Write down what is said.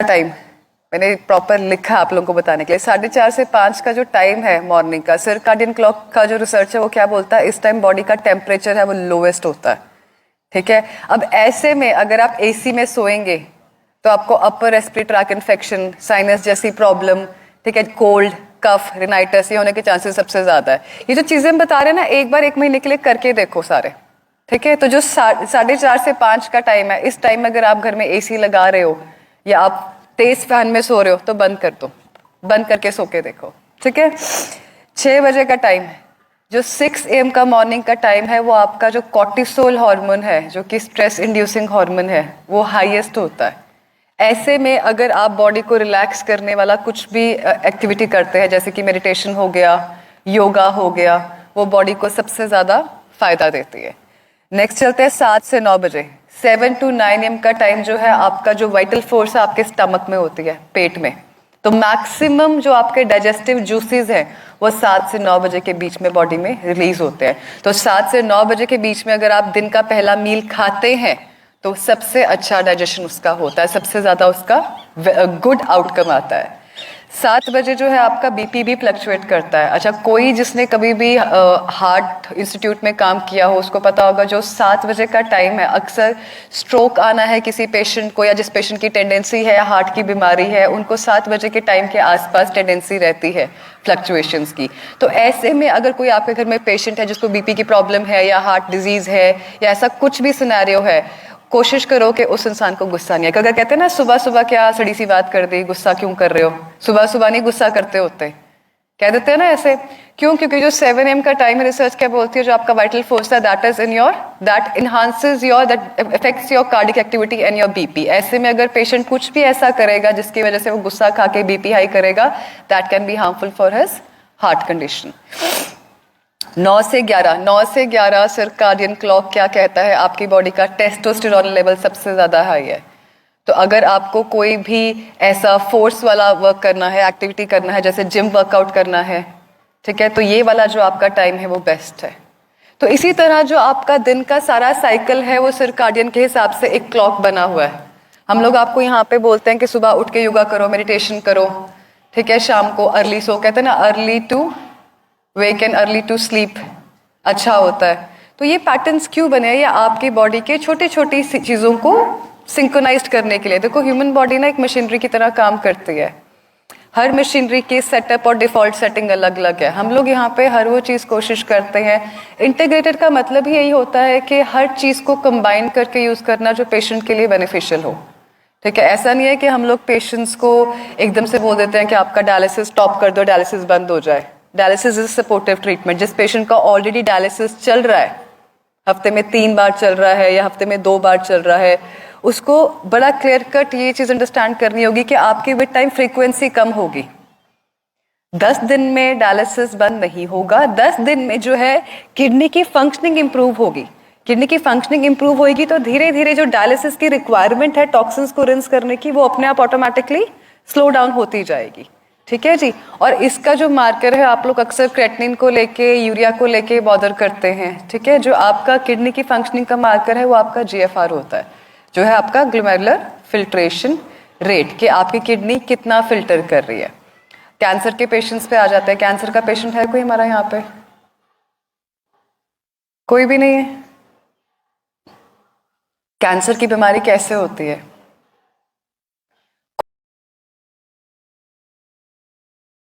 Time मैंने proper लिखा आप लोगों को बताने के लिए। 4:30 से 5 का जो टाइम है मॉर्निंग का, सर्काडियन क्लॉक का जो रिसर्च है वो क्या बोलता है, इस टाइम बॉडी का टेम्परेचर है वो लोवेस्ट होता है। ठीक है, अब ऐसे में अगर आप एसी में सोएंगे तो आपको upper respiratory tract infection, sinus जैसी प्रॉब्लम, ठीक है, कोल्ड, कफ, रिनाइटिस, ये होने के चांसेस सबसे ज्यादा है। ये जो चीजें हम बता रहे हैं ना, एक बार 1 महीने के लिए करके देखो सारे। ठीक है, तो जो 4:30 से 5 का टाइम है, इस टाइम में अगर आप घर में एसी लगा रहे हो या आप तेज फैन में सो रहे हो तो बंद कर दो, बंद करके सो के देखो। ठीक है, 6 बजे का टाइम है, जो 6 AM का मॉर्निंग का टाइम है, वो आपका जो कॉर्टिसोल हार्मोन है, जो कि स्ट्रेस इंड्यूसिंग हार्मोन है, वो हाईएस्ट होता है। ऐसे में अगर आप बॉडी को रिलैक्स करने वाला कुछ भी एक्टिविटी करते हैं, जैसे कि मेडिटेशन हो गया, योगा हो गया, वो बॉडी को सबसे ज्यादा फायदा देती है। नेक्स्ट चलते हैं 7 से 9 बजे। 7 to 9 AM का टाइम जो है आपका जो वाइटल फोर्स है आपके स्टमक में होती है, पेट में। तो मैक्सिमम जो आपके डाइजेस्टिव जूसेस हैं वो 7 से 9 बजे के बीच में बॉडी में रिलीज होते हैं। तो 7 से 9 बजे के बीच में अगर आप दिन का पहला मील खाते हैं तो सबसे अच्छा डाइजेशन उसका होता है, सबसे ज्यादा उसका गुड आउटकम आता है। 7 बजे जो है आपका बीपी भी फ्लक्चुएट करता है। अच्छा, कोई जिसने कभी भी हार्ट इंस्टीट्यूट में काम किया हो उसको पता होगा, जो 7 बजे का टाइम है अक्सर स्ट्रोक आना है किसी पेशेंट को, या जिस पेशेंट की टेंडेंसी है हार्ट की बीमारी है, उनको 7 बजे के टाइम के आसपास टेंडेंसी रहती है फ्लक्चुएशंस की। तो ऐसे में अगर कोई आपके घर में पेशेंट है जिसको बीपी की प्रॉब्लम है या हार्ट डिजीज है या ऐसा कुछ भी सिनेरियो है, कोशिश करो कि उस इंसान को गुस्सा नहीं है। अगर कहते हैं ना सुबह सुबह क्या सड़ी सी बात कर दी, गुस्सा क्यों कर रहे हो, सुबह सुबह नहीं गुस्सा करते होते, कह देते हैं ना ऐसे, क्यों? क्योंकि जो 7 AM का टाइम है, रिसर्च क्या बोलती है, जो आपका वाइटल फोर्स है that is in your, that enhances your, that affects your cardiac activity and your BP. ऐसे में अगर पेशेंट कुछ भी ऐसा करेगा जिसकी वजह से वो गुस्सा खा के बीपी हाई करेगा, that can be harmful for his heart condition. 9 से 11 सर्काडियन क्लॉक क्या कहता है, आपकी बॉडी का टेस्टोस्टेरोन लेवल सबसे ज्यादा हाई है। तो अगर आपको कोई भी ऐसा फोर्स वाला वर्क करना है, एक्टिविटी करना है, जैसे जिम वर्कआउट करना है, ठीक है, तो ये वाला जो आपका टाइम है वो बेस्ट है। तो इसी तरह जो आपका दिन का सारा साइकिल है वो सर्काडियन के हिसाब से एक क्लॉक बना हुआ है। हम लोग आपको यहाँ पे बोलते हैं कि सुबह उठ के योगा करो, मेडिटेशन करो, ठीक है, शाम को अर्ली सो, कहते हैं ना early to wake and early to sleep अच्छा होता है। तो ये पैटर्न्स क्यों बने हैं? ये आपकी बॉडी के छोटी छोटी चीजों को सिंक्रोनाइज करने के लिए। देखो, ह्यूमन बॉडी ना एक मशीनरी की तरह काम करती है। हर मशीनरी की सेटअप और डिफॉल्ट सेटिंग अलग अलग है। हम लोग यहाँ पे हर वो चीज कोशिश करते हैं। इंटीग्रेटेड का मतलब ही यही होता है कि हर चीज को कंबाइन करके यूज करना जो पेशेंट के लिए बेनिफिशियल हो। ठीक है, ऐसा नहीं है कि हम लोग पेशेंट्स को एकदम से बोल देते हैं कि आपका डायलिसिस स्टॉप कर दो, डायलिसिस बंद हो जाए। Dialysis is supportive treatment. जिस पेशेंट का ऑलरेडी डायलिसिस चल रहा है, हफ्ते में 3 बार चल रहा है या हफ्ते में 2 बार चल रहा है, उसको बड़ा क्लियर कट ये चीज अंडरस्टैंड करनी होगी कि आपकी विद टाइम फ्रीक्वेंसी कम होगी। 10 दिन में डायलिसिस बंद नहीं होगा। 10 दिन में जो है किडनी की फंक्शनिंग इंप्रूव होगी। किडनी की फंक्शनिंग इंप्रूव होगी तो धीरे धीरे जो डायलिसिस की रिक्वायरमेंट है टॉक्सिन्स को रिंस करने की, वो अपने आप ऑटोमेटिकली स्लो डाउन होती जाएगी। ठीक है जी। और इसका जो मार्कर है, आप लोग अक्सर क्रेटिनिन को लेके, यूरिया को लेके बॉदर करते हैं। ठीक है, जो आपका किडनी की फंक्शनिंग का मार्कर है वो आपका GFR होता है, जो है आपका ग्लोमेरुलर फिल्ट्रेशन रेट, कि आपकी किडनी कितना फिल्टर कर रही है। कैंसर के पेशेंट्स पे आ जाते हैं। कैंसर का पेशेंट है कोई हमारा यहाँ पे? कोई भी नहीं है। कैंसर की बीमारी कैसे होती है?